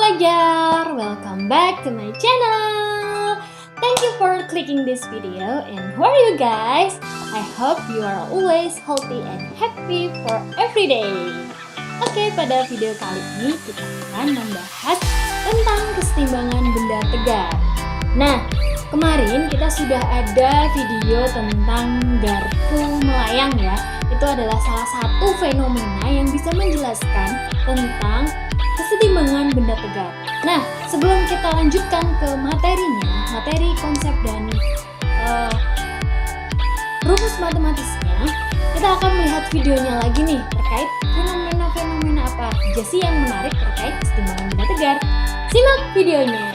pelajar, welcome back to my channel. Thank you for clicking this video. And who are you guys? I hope you are always healthy and happy for every day. Oke, pada video kali ini kita akan membahas tentang kesetimbangan benda tegar. Nah, kemarin kita sudah ada video tentang garpu melayang ya. Itu adalah salah satu fenomena yang bisa menjelaskan tentang kesetimbangan benda tegar. Nah, sebelum kita lanjutkan ke materinya, materi konsep dan rumus matematisnya, kita akan melihat videonya lagi nih terkait fenomena-fenomena apa aja sih yang menarik terkait kesetimbangan benda tegar. Simak videonya.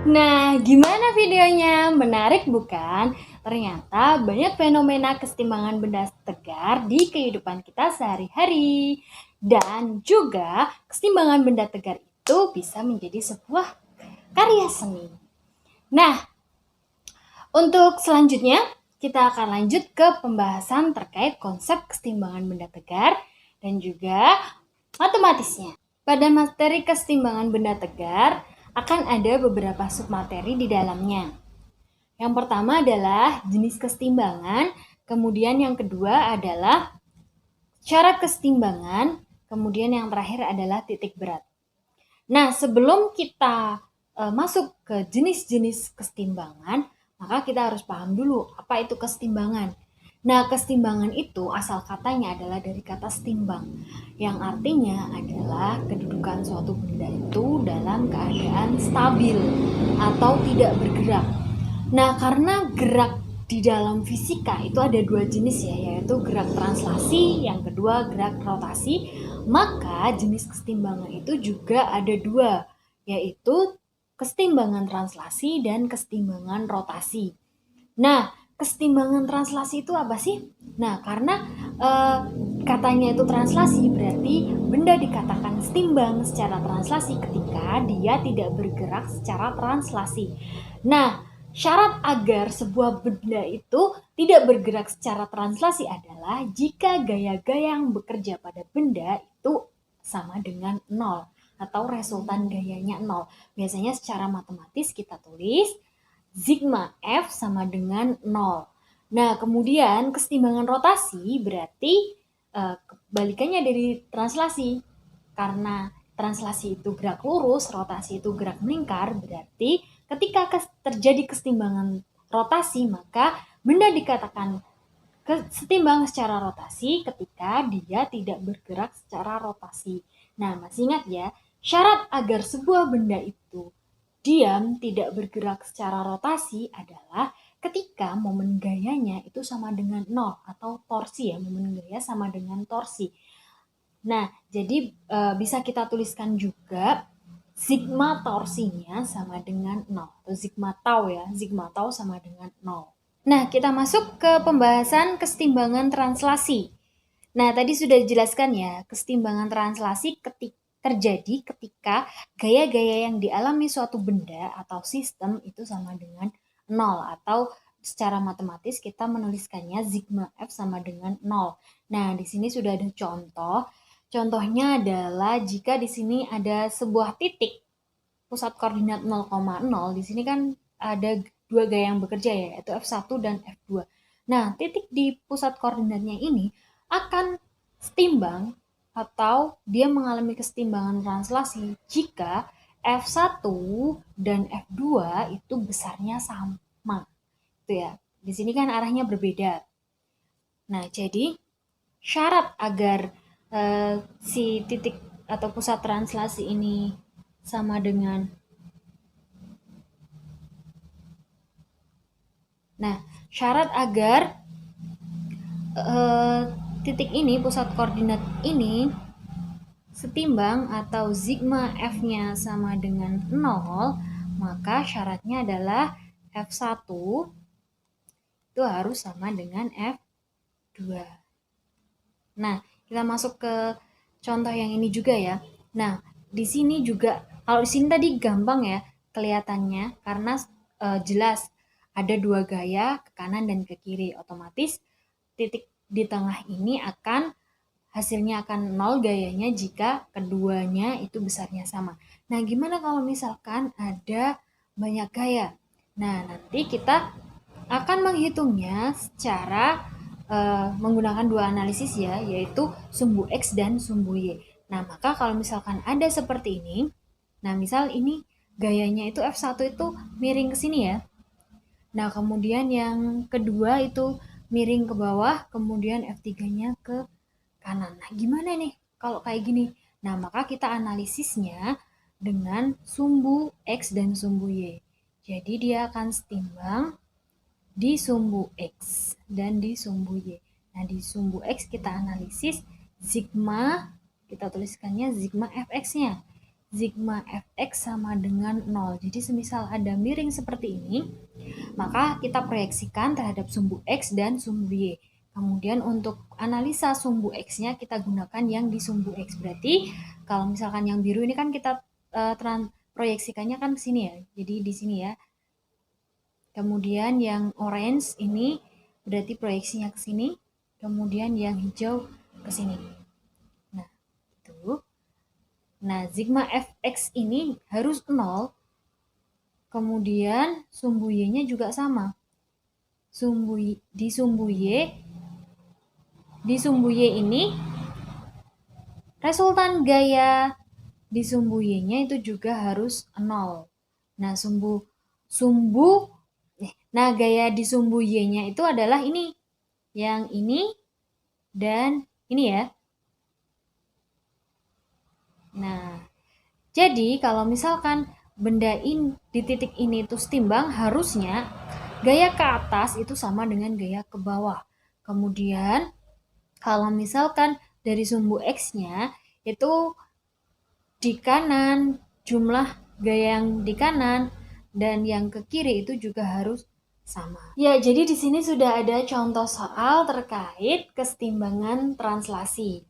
Nah, gimana videonya? Menarik bukan? Ternyata banyak fenomena kesetimbangan benda tegar di kehidupan kita sehari-hari. Dan juga kesetimbangan benda tegar itu bisa menjadi sebuah karya seni. Nah, untuk selanjutnya kita akan lanjut ke pembahasan terkait konsep kesetimbangan benda tegar dan juga matematisnya. Pada materi kesetimbangan benda tegar, akan ada beberapa submateri di dalamnya. Yang pertama adalah jenis kesetimbangan, kemudian yang kedua adalah cara kesetimbangan, kemudian yang terakhir adalah titik berat. Nah, sebelum kita masuk ke jenis-jenis kesetimbangan, maka kita harus paham dulu apa itu kesetimbangan. Nah, kesetimbangan itu asal katanya adalah dari kata setimbang, yang artinya adalah kedudukan suatu benda itu dalam keadaan stabil atau tidak bergerak. Nah, karena gerak di dalam fisika itu ada dua jenis ya, yaitu gerak translasi, yang kedua gerak rotasi. Maka jenis kesetimbangan itu juga ada dua, yaitu kesetimbangan translasi dan kesetimbangan rotasi. Nah, kesetimbangan translasi itu apa sih? Nah, karena katanya itu translasi, berarti benda dikatakan setimbang secara translasi ketika dia tidak bergerak secara translasi. Nah, syarat agar sebuah benda itu tidak bergerak secara translasi adalah jika gaya-gaya yang bekerja pada benda itu sama dengan nol atau resultan gayanya nol. Biasanya secara matematis kita tulis sigma F sama dengan 0. Nah, kemudian kesetimbangan rotasi berarti kebalikannya dari translasi. Karena translasi itu gerak lurus, rotasi itu gerak melingkar, berarti ketika terjadi kesetimbangan rotasi, maka benda dikatakan setimbang secara rotasi ketika dia tidak bergerak secara rotasi. Nah, masih ingat ya, syarat agar sebuah benda itu diam tidak bergerak secara rotasi adalah ketika momen gayanya itu sama dengan nol atau torsi ya, momen gaya sama dengan torsi. Nah, jadi bisa kita tuliskan juga sigma torsinya sama dengan nol atau sigma tau ya, sigma tau sama dengan nol. Nah, kita masuk ke pembahasan kesetimbangan translasi. Nah, tadi sudah dijelaskan ya, kesetimbangan translasi terjadi ketika gaya-gaya yang dialami suatu benda atau sistem itu sama dengan nol, atau secara matematis kita menuliskannya sigma F sama dengan nol. Nah, di sini sudah ada contoh. Contohnya adalah jika di sini ada sebuah titik pusat koordinat 0,0, di sini kan ada dua gaya yang bekerja ya, yaitu F1 dan F2. Nah, titik di pusat koordinatnya ini akan setimbang atau dia mengalami kesetimbangan translasi jika F1 dan F2 itu besarnya sama. Itu ya. Di sini kan arahnya berbeda. Nah, jadi syarat agar si titik atau pusat translasi ini sama dengan syarat agar titik ini, pusat koordinat ini setimbang atau sigma F-nya sama dengan 0, maka syaratnya adalah F1 itu harus sama dengan F2. Nah, kita masuk ke contoh yang ini juga ya. Nah, di sini juga, kalau di sini tadi gampang ya kelihatannya karena jelas ada dua gaya ke kanan dan ke kiri. Otomatis titik di tengah ini hasilnya akan 0 gayanya jika keduanya itu besarnya sama. Nah, gimana kalau misalkan ada banyak gaya? Nah, nanti kita akan menghitungnya secara menggunakan dua analisis ya, yaitu sumbu X dan sumbu Y. Nah, maka kalau misalkan ada seperti ini, nah misal ini gayanya itu F1 itu miring ke sini ya. Nah, kemudian yang kedua itu miring ke bawah, kemudian F3-nya ke kanan. Nah, gimana nih kalau kayak gini? Nah, maka kita analisisnya dengan sumbu X dan sumbu Y. Jadi dia akan setimbang di sumbu X dan di sumbu Y. Nah, di sumbu X kita analisis sigma, kita tuliskannya sigma Fx-nya. Sigma Fx sama dengan 0. Jadi semisal ada miring seperti ini, maka kita proyeksikan terhadap sumbu X dan sumbu Y. Kemudian untuk analisa sumbu X-nya kita gunakan yang di sumbu X. Berarti kalau misalkan yang biru ini kan kita proyeksikannya kan ke sini ya. Jadi di sini ya. Kemudian yang orange ini berarti proyeksinya ke sini. Kemudian yang hijau ke sini. Nah, itu. Nah, sigma Fx ini harus 0. Kemudian sumbu Y-nya juga sama. Di sumbu Y ini resultan gaya di sumbu Y-nya itu juga harus 0. Nah, gaya di sumbu Y-nya itu adalah ini. yang ini dan ini ya. Nah, jadi kalau misalkan benda ini di titik ini itu setimbang, harusnya gaya ke atas itu sama dengan gaya ke bawah. Kemudian kalau misalkan dari sumbu X-nya itu di kanan, jumlah gaya yang di kanan dan yang ke kiri itu juga harus sama. Ya, jadi di sini sudah ada contoh soal terkait kesetimbangan translasi.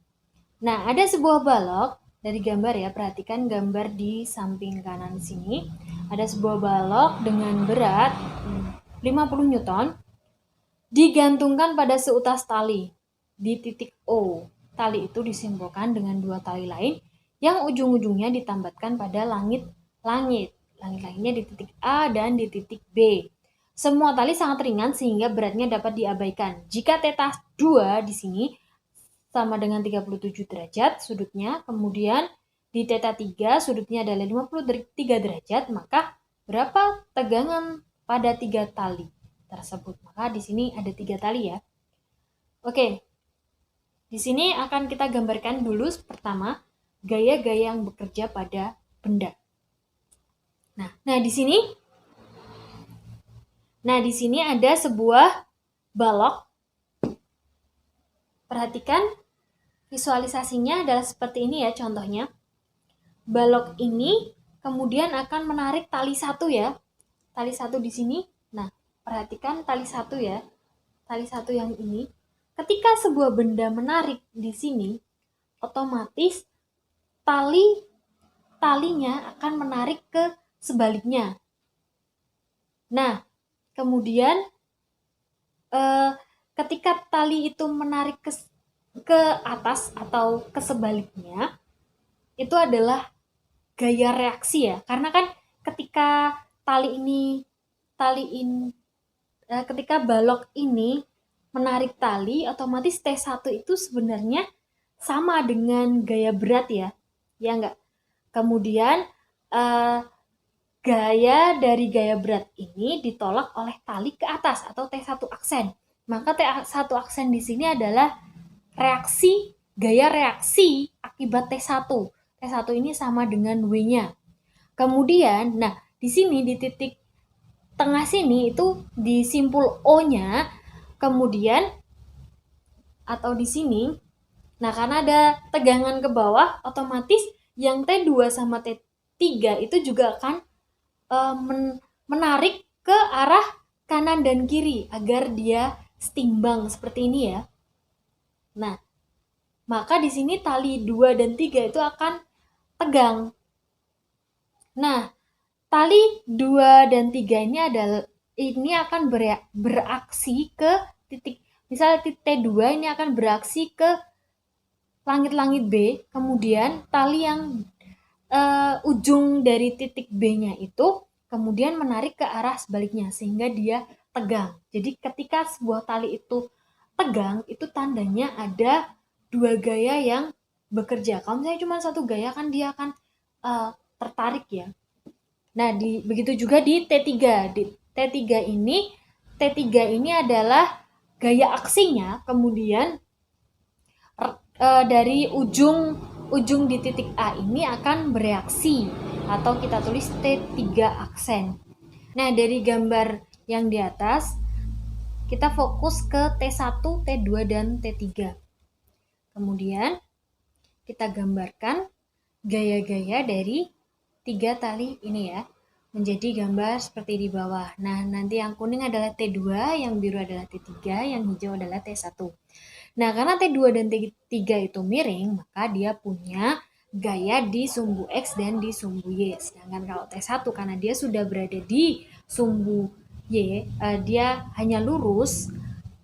Nah, ada sebuah balok dari gambar ya, perhatikan gambar di samping kanan sini. Ada sebuah balok dengan berat 50 Newton digantungkan pada seutas tali di titik O. Tali itu disimbolkan dengan dua tali lain yang ujung-ujungnya ditambatkan pada langit-langit. Langit-langitnya di titik A dan di titik B. Semua tali sangat ringan sehingga beratnya dapat diabaikan. Jika theta 2 di sini sama dengan 37 derajat sudutnya, kemudian di theta 3 sudutnya adalah 53 derajat, maka berapa tegangan pada 3 tali tersebut? Maka di sini ada 3 tali ya. Oke. Di sini akan kita gambarkan dulu pertama gaya-gaya yang bekerja pada benda. Nah di sini ada sebuah balok. Perhatikan visualisasinya adalah seperti ini ya contohnya. Balok ini kemudian akan menarik tali satu ya. Tali satu di sini. Nah, perhatikan tali satu ya. Tali satu yang ini. Ketika sebuah benda menarik di sini, otomatis talinya akan menarik ke sebaliknya. Nah, kemudian ketika tali itu menarik ke atas atau ke sebaliknya, itu adalah gaya reaksi ya. Karena kan ketika ketika balok ini menarik tali, otomatis T1 itu sebenarnya sama dengan gaya berat ya. Ya enggak? Kemudian gaya dari gaya berat ini ditolak oleh tali ke atas atau T1 aksen. Maka T1 aksen di sini adalah gaya reaksi akibat T1. T1 ini sama dengan W-nya. Kemudian, nah di sini di titik tengah sini itu di simpul O-nya, kemudian atau di sini, nah karena ada tegangan ke bawah, otomatis yang T2 sama T3 itu juga akan menarik ke arah kanan dan kiri agar dia setimbang seperti ini ya. Nah, maka di sini tali 2 dan 3 itu akan tegang. Nah, tali 2 dan 3 ini akan beraksi ke titik, misalnya titik T2 ini akan beraksi ke langit-langit B, kemudian tali yang ujung dari titik B-nya itu kemudian menarik ke arah sebaliknya sehingga dia tegang. Jadi ketika sebuah tali itu tegang, itu tandanya ada dua gaya yang bekerja. Kalau misalnya cuma satu gaya kan dia akan tertarik ya. Nah, begitu juga di T3. Di T3 ini adalah gaya aksinya, kemudian dari ujung di titik A ini akan bereaksi atau kita tulis T3 aksen. Nah, dari gambar yang di atas kita fokus ke T1, T2 dan T3. Kemudian kita gambarkan gaya-gaya dari 3 tali ini ya, menjadi gambar seperti di bawah. Nah, nanti yang kuning adalah T2, yang biru adalah T3, yang hijau adalah T1. Nah, karena T2 dan T3 itu miring, maka dia punya gaya di sumbu X dan di sumbu Y. Sedangkan kalau T1 karena dia sudah berada di sumbu Y, dia hanya lurus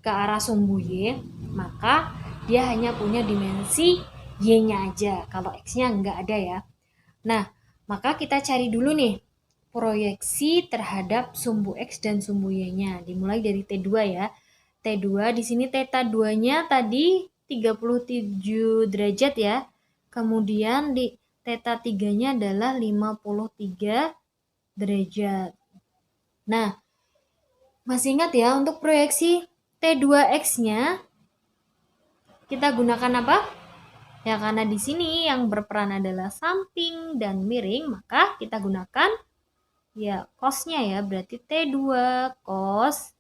ke arah sumbu Y, maka dia hanya punya dimensi Y-nya aja. Kalau X-nya nggak ada ya. Nah, maka kita cari dulu nih proyeksi terhadap sumbu X dan sumbu Y-nya. Dimulai dari T2 ya. T2 di sini theta 2-nya tadi 37 derajat ya. Kemudian di theta 3-nya adalah 53 derajat. Nah, masih ingat ya untuk proyeksi T2X-nya kita gunakan apa? Ya karena di sini yang berperan adalah samping dan miring, maka kita gunakan ya cos-nya ya, berarti T2 cos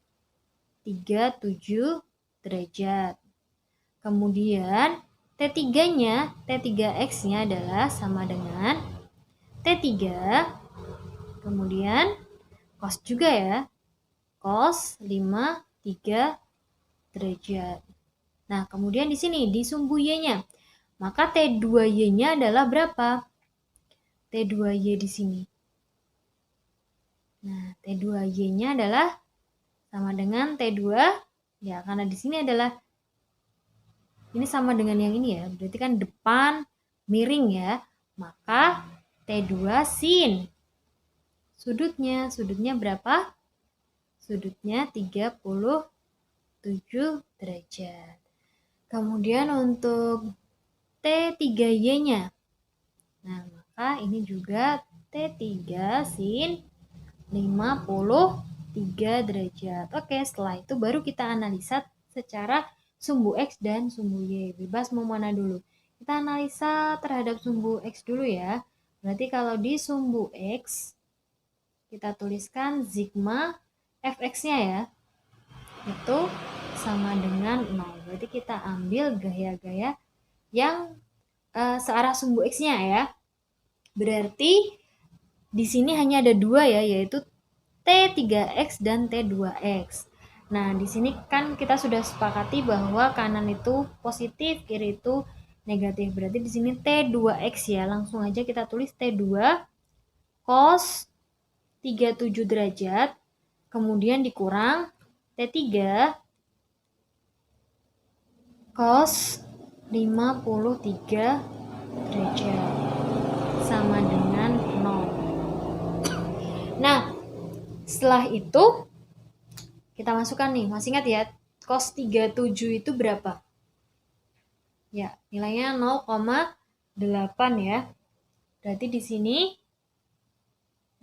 37 derajat. Kemudian T3-nya, T3X-nya adalah sama dengan T3, kemudian cos juga ya, cos 53 derajat. Nah, kemudian di sini di sumbu Y-nya, maka T2Y-nya adalah berapa? T2Y di sini. Nah, T2Y-nya adalah sama dengan T2, ya karena di sini adalah ini sama dengan yang ini ya, berarti kan depan miring ya, maka T2 sin. Sudutnya berapa? Sudutnya 37 derajat. Kemudian untuk T3Y-nya, nah maka ini juga T3 sin 53 derajat. Oke, setelah itu baru kita analisa secara sumbu X dan sumbu Y. Bebas mau mana dulu. Kita analisa terhadap sumbu X dulu ya. Berarti kalau di sumbu X, kita tuliskan sigma fx-nya ya. Itu sama dengan 0. Berarti kita ambil gaya-gaya yang searah sumbu X-nya ya. Berarti di sini hanya ada dua ya, yaitu T3X dan T2X. Nah, di sini kan kita sudah sepakati bahwa kanan itu positif, kiri itu negatif. Berarti di sini T2X ya. Langsung aja kita tulis T2 cos 37 derajat, kemudian dikurang T3 cos 53 derajat sama dengan 0. Nah, setelah itu kita masukkan nih, masih ingat ya, cos 37 itu berapa? Ya, nilainya 0,8 ya. Berarti di sini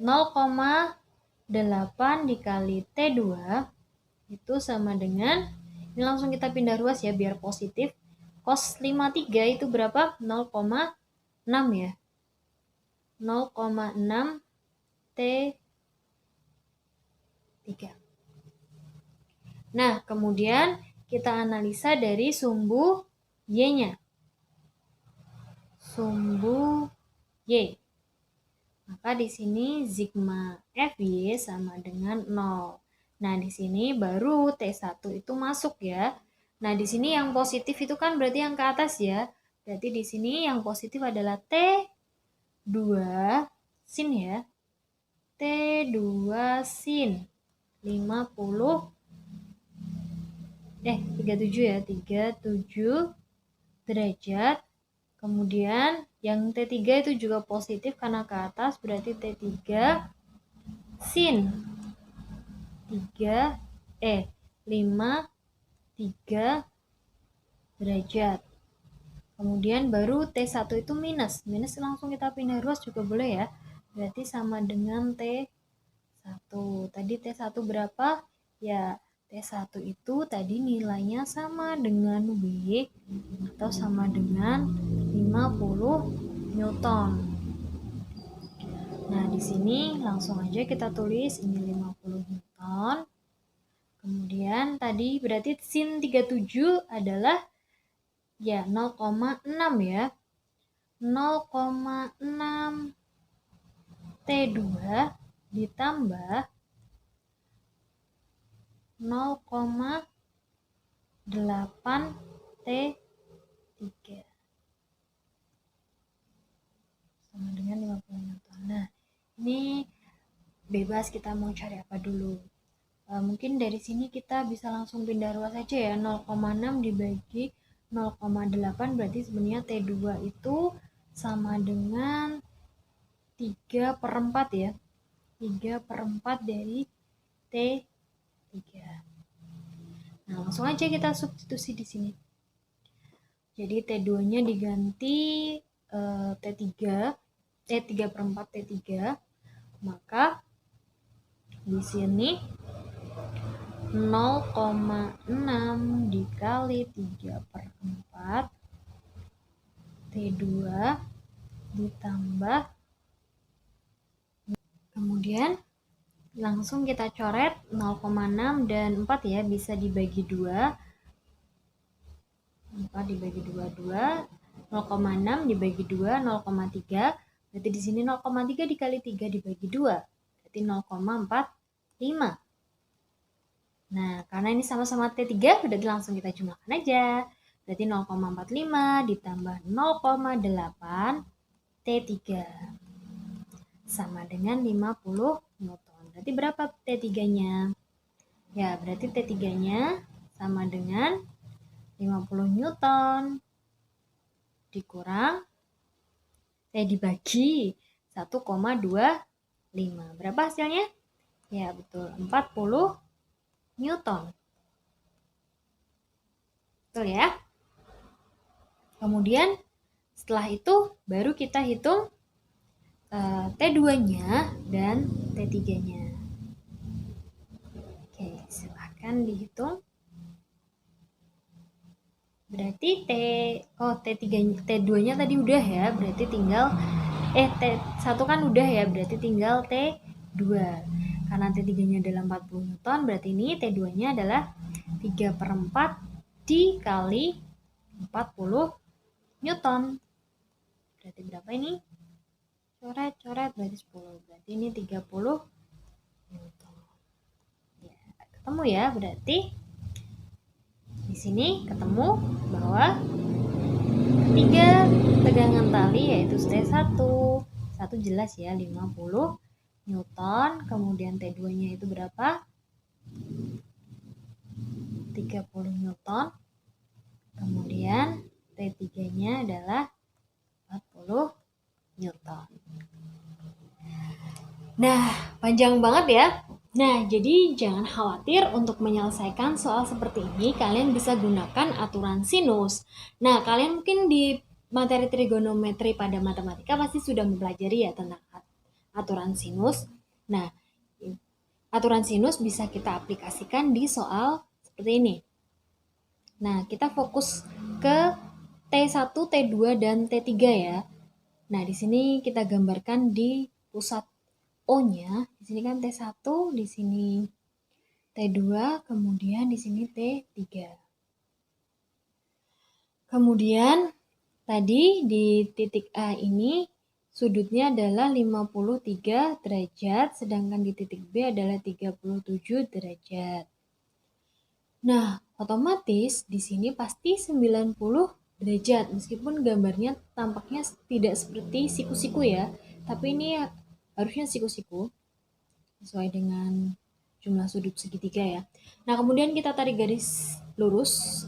0,8 dikali T2 itu sama dengan, ini langsung kita pindah ruas ya biar positif. Cos 53 itu berapa? 0,6 ya. 0,6 T3. Nah, kemudian kita analisa dari sumbu Y-nya. Sumbu Y. Maka di sini sigma Fy sama dengan 0. Nah, di sini baru T1 itu masuk ya. Nah, di sini yang positif itu kan berarti yang ke atas ya. Berarti di sini yang positif adalah T2 sin ya. T2 sin 37 ya, 37 derajat. Kemudian yang T3 itu juga positif karena ke atas, berarti T3 sin 53 derajat. Kemudian baru T1 itu minus. Minus langsung kita pindah ruas juga boleh ya. Berarti sama dengan T1. Tadi T1 berapa? Ya, T1 itu tadi nilainya sama dengan W atau sama dengan 50 Newton. Nah, di sini langsung aja kita tulis ini 50 Newton. Kemudian tadi berarti sin 37 adalah ya 0,6 ya. 0,6 T2 ditambah 0,8 T3 sama dengan 50 Newton. Nah, ini bebas kita mau cari apa dulu. Mungkin dari sini kita bisa langsung pindah ruas aja ya. 0,6 dibagi 0,8 berarti sebenarnya T2 itu sama dengan 3/4 ya. 3/4 dari T3. Nah, langsung aja kita substitusi di sini. Jadi T2-nya diganti T3, 3/4 T3. Maka di sini 0,6 dikali 3/4 T2 ditambah, kemudian langsung kita coret 0,6 dan 4 ya, bisa dibagi 2. 4 dibagi 2, 0,6 dibagi 2, 0,3. Berarti di sini 0,3 dikali 3 dibagi 2. Berarti 0,45. Nah, karena ini sama-sama T3, berarti langsung kita jumlahkan aja. Berarti 0,45 ditambah 0,8 T3 sama dengan 50 Newton. Berarti berapa T3-nya? Ya, berarti T3-nya sama dengan 50 Newton dikurang dibagi 1,25. Berapa hasilnya? Ya, betul, 40 Newton. Betul ya? Kemudian setelah itu baru kita hitung T2-nya dan T3-nya. Oke, silahkan dihitung. Berarti T2-nya tadi udah ya, berarti tinggal T1 kan udah ya, berarti tinggal T2. Karena T3-nya adalah 40 Newton, berarti ini T2-nya adalah 3/4 dikali 40 Newton. Berarti berapa ini? Coret, berarti 10. Berarti ini 30 Newton. Ya, ketemu ya, berarti di sini ketemu bahwa ketiga tegangan tali yaitu T1. Satu jelas ya, 50 Newton, kemudian T2-nya itu berapa? 30 Newton. Kemudian T3-nya adalah 40 Newton. Nah, panjang banget ya. Nah, jadi jangan khawatir untuk menyelesaikan soal seperti ini, kalian bisa gunakan aturan sinus. Nah, kalian mungkin di materi trigonometri pada matematika pasti sudah mempelajari ya tentang aturan sinus. Nah, aturan sinus bisa kita aplikasikan di soal seperti ini. Nah, kita fokus ke T1, T2, dan T3 ya. Nah, di sini kita gambarkan di pusat O-nya. Di sini kan T1, di sini T2, kemudian di sini T3. Kemudian tadi di titik A ini sudutnya adalah 53 derajat, sedangkan di titik B adalah 37 derajat. Nah, otomatis di sini pasti 90 derajat, meskipun gambarnya tampaknya tidak seperti siku-siku ya, tapi ini harusnya siku-siku, sesuai dengan jumlah sudut segitiga ya. Nah, kemudian kita tarik garis lurus.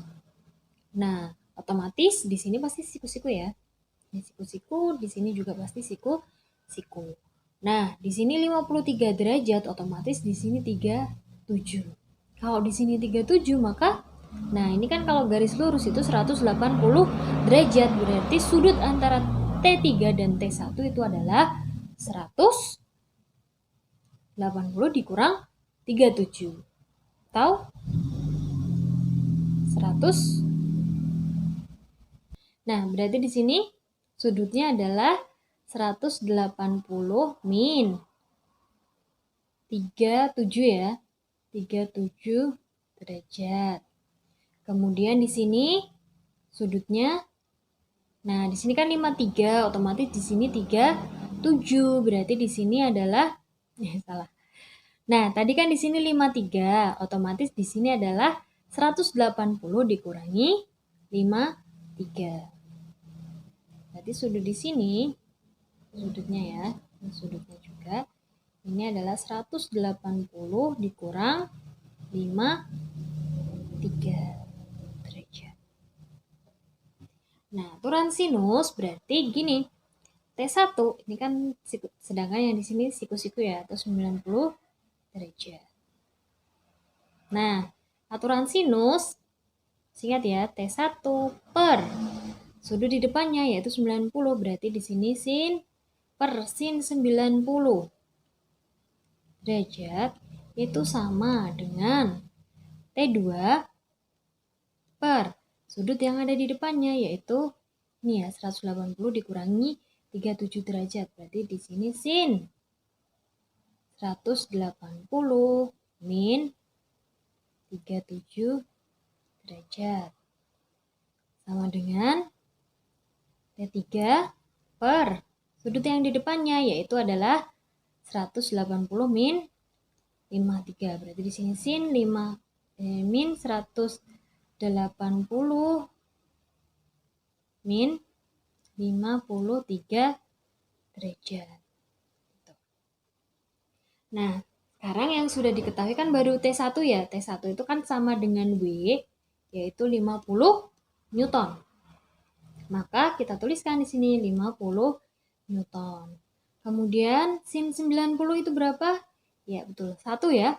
Nah, otomatis di sini pasti siku-siku ya. Ini siku-siku, di sini juga pasti siku-siku. Nah, di sini 53 derajat, otomatis di sini 37. Kalau di sini 37, maka nah ini kan kalau garis lurus itu 180 derajat, berarti sudut antara T3 dan T1 itu adalah 180 dikurang 37. Atau 100. Nah, berarti di sini sudutnya adalah 180 min 37 ya. 37 derajat. Kemudian di sini sudutnya, nah di sini kan 53, otomatis di sini 37, berarti di sini adalah salah. Nah, tadi kan di sini 53, otomatis di sini adalah 180 dikurangi 53. Berarti sudut di sini, sudutnya ya, sudutnya juga, ini adalah 180 dikurang 53 derajat. Nah, aturan sinus berarti gini, T1 ini kan sedangkan yang di sini siku-siku ya, atau 90 derajat. Nah, aturan sinus, ingat ya, T1 per sudut di depannya yaitu 90, berarti di sini sin per sin 90 derajat itu sama dengan T2 per sudut yang ada di depannya, yaitu ini ya, 180 dikurangi 37 derajat. Berarti di sini sin 180 min 37 derajat. Sama dengan T3 per sudut yang di depannya, yaitu adalah 180 min 53. Berarti di sini sin min 180 min 53 derajat. Nah, sekarang yang sudah diketahui kan baru T1 ya. T1 itu kan sama dengan W, yaitu 50 Newton. Maka kita tuliskan di sini 50 Newton. Kemudian sin 90 itu berapa? Ya, betul. 1 ya.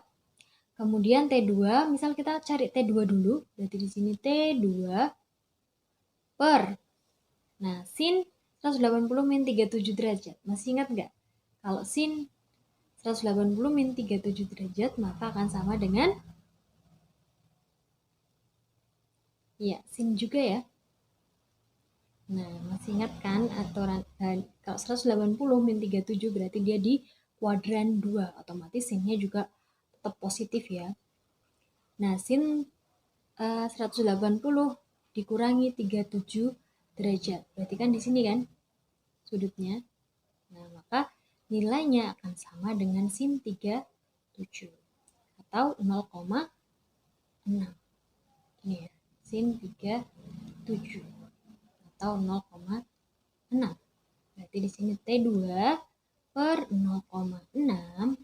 Kemudian T2, misal kita cari T2 dulu. Berarti di sini T2 per. Nah, sin 180 min 37 derajat. Masih ingat nggak? Kalau sin 180 min 37 derajat, maka akan sama dengan sin juga ya. Nah, masih ingat kan aturan kalau 180 min 37 berarti dia di kuadran 2, otomatis sinnya juga tetap positif ya. Nah, sin 180 dikurangi 37 derajat. Berarti kan di sini kan sudutnya. Nah, maka nilainya akan sama dengan sin 37 atau 0,6. Ini ya, sin 37 atau 0,6. Berarti di sini T2 per 0,6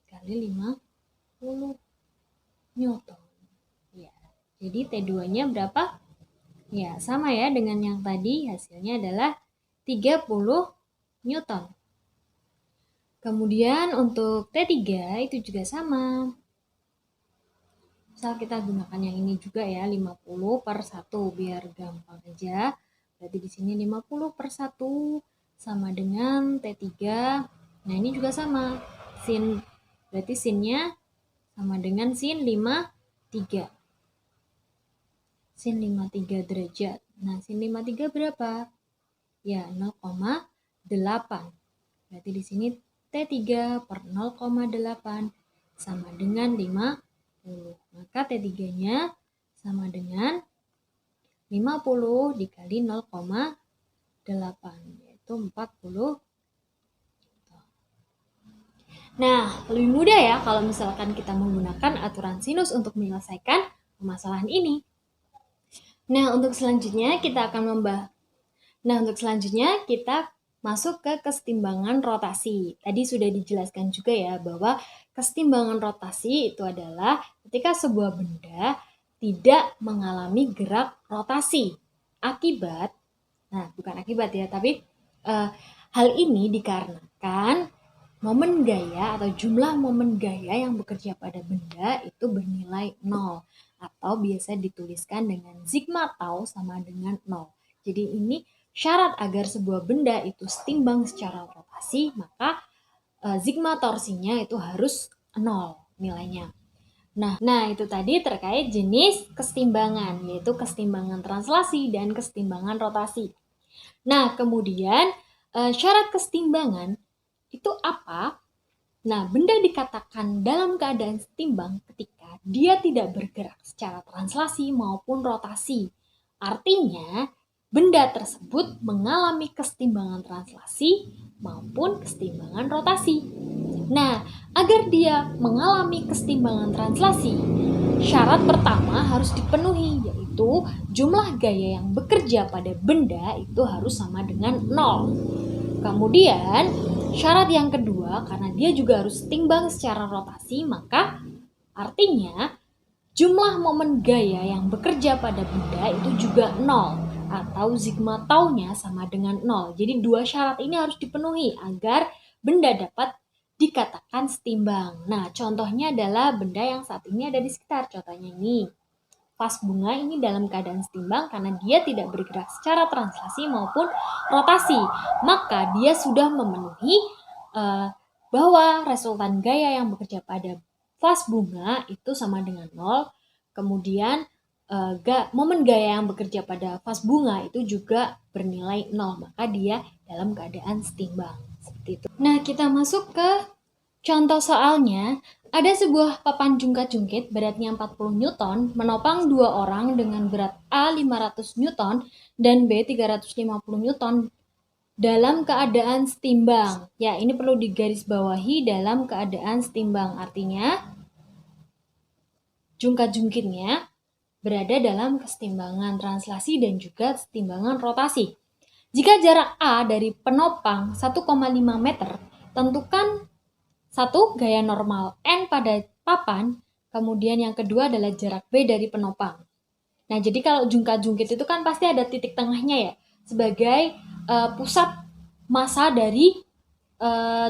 dikali 50 Newton. Ya, jadi T2-nya berapa? Ya, sama ya dengan yang tadi, hasilnya adalah 30 Newton. Kemudian untuk T3 itu juga sama. Misal kita gunakan yang ini juga ya, 50 per 1 biar gampang aja. Berarti di sini 50 per 1 sama dengan T3. Nah, ini juga sama. Berarti sinnya sama dengan sin 53. Sin 53 derajat. Nah, sin 53 berapa? Ya, 0,8. Berarti di sini T3 per 0,8 sama dengan 50. Maka T3-nya sama dengan 50 dikali 0,8, yaitu 40. Nah, lebih mudah ya kalau misalkan kita menggunakan aturan sinus untuk menyelesaikan permasalahan ini. Nah, untuk selanjutnya kita masuk ke kesetimbangan rotasi. Tadi sudah dijelaskan juga ya bahwa kesetimbangan rotasi itu adalah ketika sebuah benda tidak mengalami gerak rotasi hal ini dikarenakan momen gaya atau jumlah momen gaya yang bekerja pada benda itu bernilai 0 atau biasa dituliskan dengan sigma tau sama dengan 0. Jadi ini syarat agar sebuah benda itu setimbang secara rotasi, maka sigma torsinya itu harus 0 nilainya. Nah, itu tadi terkait jenis kesetimbangan, yaitu kesetimbangan translasi dan kesetimbangan rotasi. Nah, kemudian syarat kesetimbangan itu apa? Nah, benda dikatakan dalam keadaan setimbang ketika dia tidak bergerak secara translasi maupun rotasi. Artinya, benda tersebut mengalami kesetimbangan translasi maupun kesetimbangan rotasi. Nah, agar dia mengalami kesetimbangan translasi, syarat pertama harus dipenuhi, yaitu jumlah gaya yang bekerja pada benda itu harus sama dengan 0. Kemudian, syarat yang kedua, karena dia juga harus setimbang secara rotasi, maka artinya jumlah momen gaya yang bekerja pada benda itu juga 0 atau sigma tau-nya sama dengan 0. Jadi dua syarat ini harus dipenuhi agar benda dapat dikatakan setimbang. Nah, contohnya adalah benda yang saat ini ada di sekitar. Contohnya ini, vas bunga ini dalam keadaan setimbang karena dia tidak bergerak secara translasi maupun rotasi. Maka dia sudah memenuhi bahwa resultan gaya yang bekerja pada fas bunga itu sama dengan 0, kemudian momen gaya yang bekerja pada fas bunga itu juga bernilai 0, maka dia dalam keadaan setimbang. Seperti itu. Nah, kita masuk ke contoh soalnya. Ada sebuah papan jungkat-jungkit beratnya 40 Newton menopang dua orang dengan berat A 500 Newton dan B 350 Newton dalam keadaan setimbang. Ya, ini perlu digarisbawahi dalam keadaan setimbang. Artinya, jungkat-jungkitnya berada dalam kesetimbangan translasi dan juga kesetimbangan rotasi. Jika jarak A dari penopang 1,5 meter, tentukan satu, gaya normal N pada papan, kemudian yang kedua adalah jarak B dari penopang. Nah, jadi kalau jungkat-jungkit itu kan pasti ada titik tengahnya ya, sebagai pusat massa dari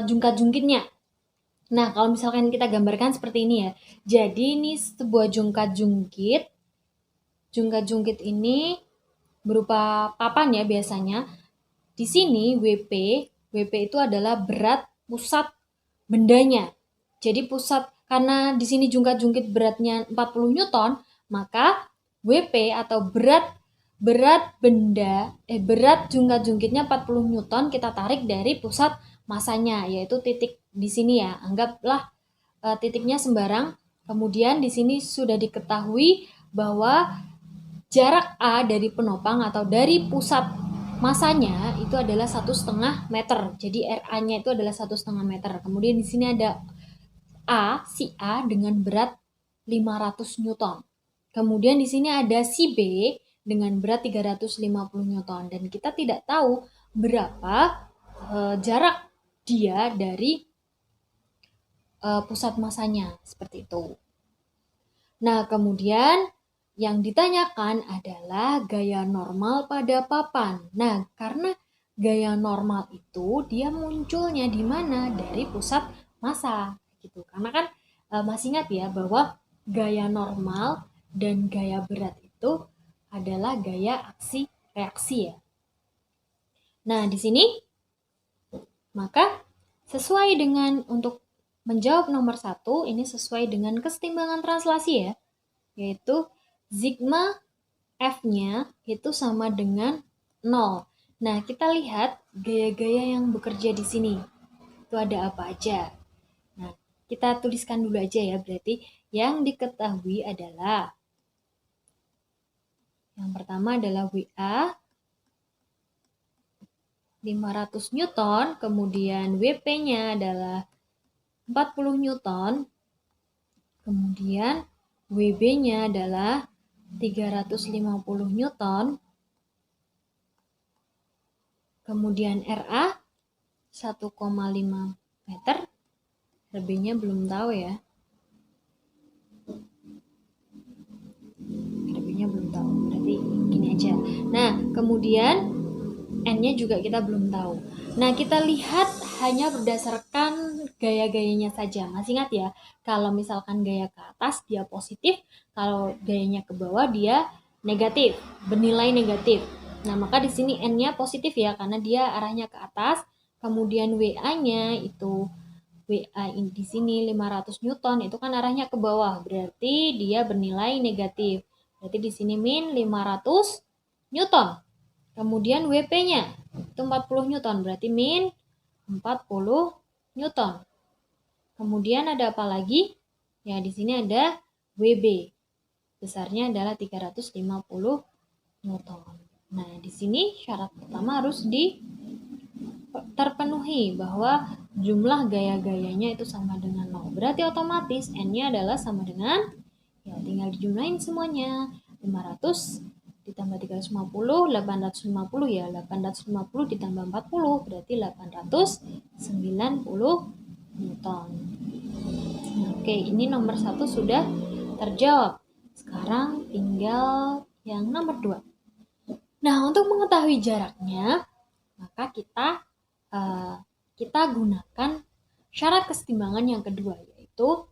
jungkat-jungkitnya. Nah, kalau misalkan kita gambarkan seperti ini ya. Jadi ini sebuah jungkat-jungkit. Jungkat-jungkit ini berupa papan ya biasanya. Di sini WP itu adalah berat pusat bendanya. Jadi karena di sini jungkat-jungkit beratnya 40 Newton, maka WP atau berat jungkat-jungkitnya 40 Newton kita tarik dari pusat masanya, yaitu titik di sini ya. Anggaplah titiknya sembarang. Kemudian di sini sudah diketahui bahwa jarak A dari penopang atau dari pusat masanya itu adalah 1,5 meter. Jadi RA-nya itu adalah 1,5 meter. Kemudian di sini ada si A dengan berat 500 Newton. Kemudian di sini ada si B dengan berat 350 Newton. Dan kita tidak tahu berapa jarak dia dari pusat masanya. Seperti itu. Nah, kemudian yang ditanyakan adalah gaya normal pada papan. Nah, karena gaya normal itu dia munculnya di mana? Dari pusat massa gitu. Karena kan masih ingat ya bahwa gaya normal dan gaya berat itu adalah gaya aksi reaksi ya. Nah, di sini maka sesuai dengan untuk menjawab nomor 1 ini sesuai dengan kesetimbangan translasi ya, yaitu sigma F-nya itu sama dengan 0. Nah, kita lihat gaya-gaya yang bekerja di sini. Itu ada apa aja? Nah, kita tuliskan dulu aja ya, berarti yang diketahui adalah yang pertama adalah WA 500 Newton, kemudian WP-nya adalah 40 Newton, kemudian WB-nya adalah 350 Newton, kemudian RA 1,5 meter, RB-nya belum tahu ya. RB-nya belum tahu, berarti gini aja. Nah, kemudian N-nya juga kita belum tahu. Nah, kita lihat hanya berdasarkan gaya-gayanya saja. Masih ingat ya, kalau misalkan gaya ke atas dia positif, kalau gayanya ke bawah dia negatif, bernilai negatif. Nah, maka di sini N-nya positif ya, karena dia arahnya ke atas. Kemudian WA-nya itu WA di sini 500 Newton, itu kan arahnya ke bawah, berarti dia bernilai negatif. Berarti di sini min 500 Newton. Kemudian WP-nya itu 40 Newton, berarti min 40 Newton. Kemudian ada apa lagi? Ya, di sini ada WB. Besarnya adalah 350 Newton. Nah, di sini syarat pertama harus terpenuhi bahwa jumlah gaya-gayanya itu sama dengan 0. Berarti otomatis N-nya adalah sama dengan, ya tinggal dijumlahin semuanya. 500 ditambah 350, 850 ya. 850 ditambah 40, berarti 890 Newton. Oke, ini nomor 1 sudah terjawab. Sekarang tinggal yang nomor 2. Nah, untuk mengetahui jaraknya, maka kita gunakan syarat kesetimbangan yang kedua, yaitu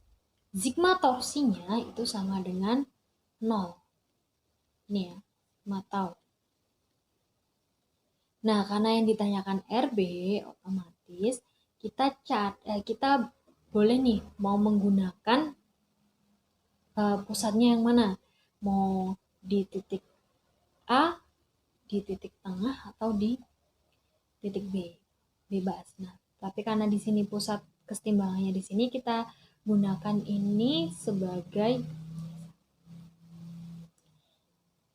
sigma torsinya itu sama dengan 0. Ini ya, matau. Nah, karena yang ditanyakan RB, otomatis kita boleh nih mau menggunakan pusatnya yang mana? Mau di titik A, di titik tengah, atau di titik B? Bebas. Nah, tapi karena di sini pusat kesetimbangannya di sini, kita gunakan ini sebagai.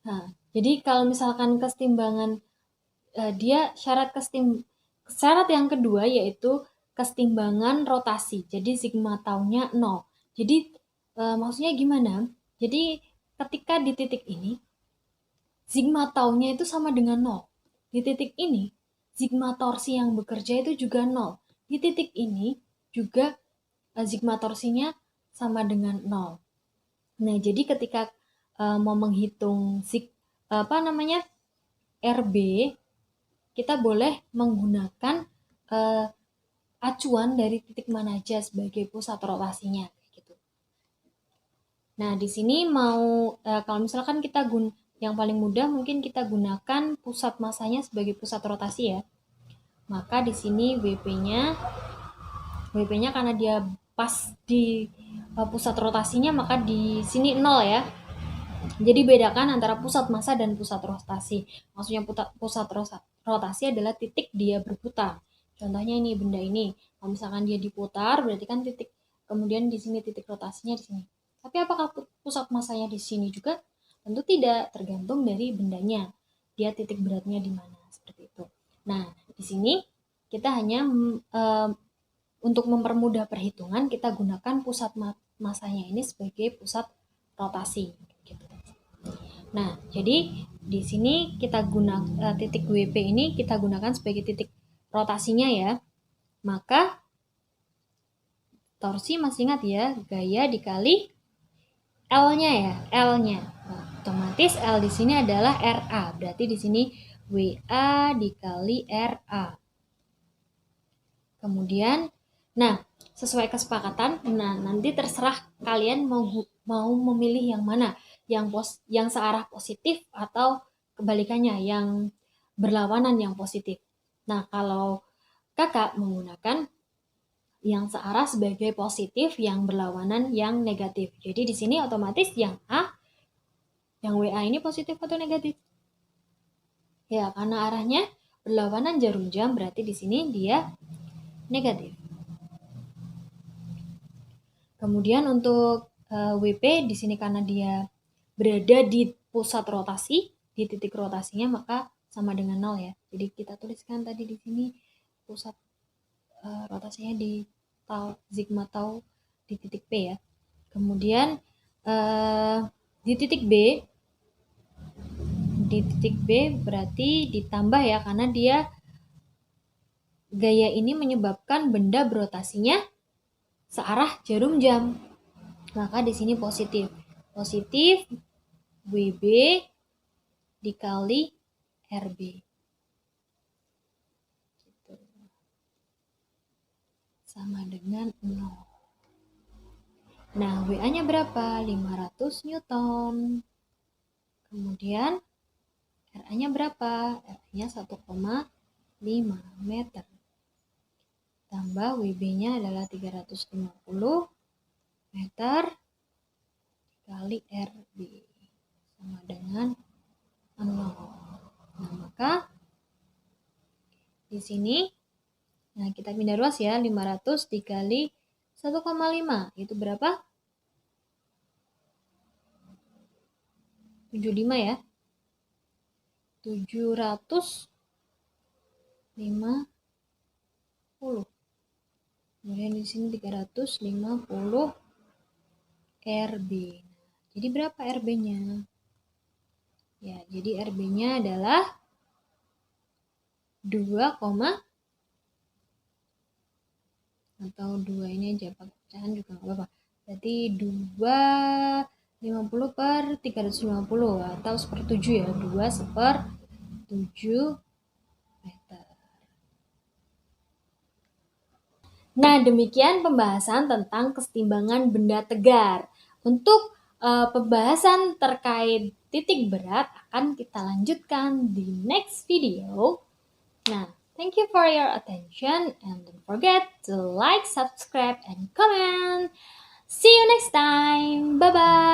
Nah, jadi kalau misalkan kesetimbangan dia syarat yang kedua yaitu kesetimbangan rotasi. Jadi sigma taunya 0. Jadi maksudnya gimana? Jadi ketika di titik ini sigma taunya itu sama dengan 0. Di titik ini sigma torsi yang bekerja itu juga 0. Di titik ini juga sigma torsinya sama dengan 0. Nah, jadi ketika mau menghitung RB, kita boleh menggunakan acuan dari titik mana aja sebagai pusat rotasinya gitu. Nah, di sini kalau misalkan yang paling mudah mungkin kita gunakan pusat masanya sebagai pusat rotasi ya. Maka di sini WP-nya karena dia pas di pusat rotasinya, maka di sini 0 ya. Jadi bedakan antara pusat massa dan pusat rotasi. Maksudnya pusat rotasi adalah titik dia berputar. Contohnya ini benda ini. Kalau misalkan dia diputar, berarti kan titik, kemudian di sini titik rotasinya di sini. Tapi apakah pusat massanya di sini juga? Tentu tidak, tergantung dari bendanya. Dia titik beratnya di mana, seperti itu. Nah, di sini kita hanya untuk mempermudah perhitungan, kita gunakan pusat massanya ini sebagai pusat rotasi. Gitu. Nah, jadi di sini kita gunakan titik WP ini kita gunakan sebagai titik rotasinya ya. Maka torsi masih ingat ya, gaya dikali L-nya ya, L-nya. Nah, otomatis L di sini adalah RA. Berarti di sini WA dikali RA. Kemudian, nah, sesuai kesepakatan, nah nanti terserah kalian mau memilih yang mana, yang searah positif atau kebalikannya yang berlawanan yang positif. Nah, kalau kakak menggunakan yang searah sebagai positif, yang berlawanan yang negatif. Jadi di sini otomatis yang A, yang WA ini positif atau negatif? Ya, karena arahnya berlawanan jarum jam, berarti di sini dia negatif. Kemudian untuk WP di sini karena dia berada di pusat rotasi, di titik rotasinya, maka sama dengan 0 ya. Jadi kita tuliskan tadi di sini pusat rotasinya di sigma tau di titik P ya. Kemudian di titik B berarti ditambah ya, karena dia gaya ini menyebabkan benda berotasinya searah jarum jam. Maka di sini positif. Positif WB dikali RB. Gitu. Sama dengan 0. Nah, WA-nya berapa? 500 Newton. Kemudian RA-nya berapa? RA-nya 1,5 meter. Tambah WB-nya adalah 350 meter dikali RB sama dengan 0. Nah, maka di sini kita pindah ruas ya, 500 dikali 1,5 itu berapa? 75 ya. 750. Kemudian di sini 350 RB. Jadi berapa RB-nya? Ya, jadi RB-nya adalah 2, atau 2 ini aja, pecahan juga nggak apa-apa. Berarti 250 per 350 atau 1/7 ya. 2 1/7 meter. Nah, demikian pembahasan tentang kesetimbangan benda tegar. Untuk pembahasan terkait titik berat akan kita lanjutkan di next video. Nah, thank you for your attention and don't forget to like, subscribe, and comment. See you next time. Bye-bye.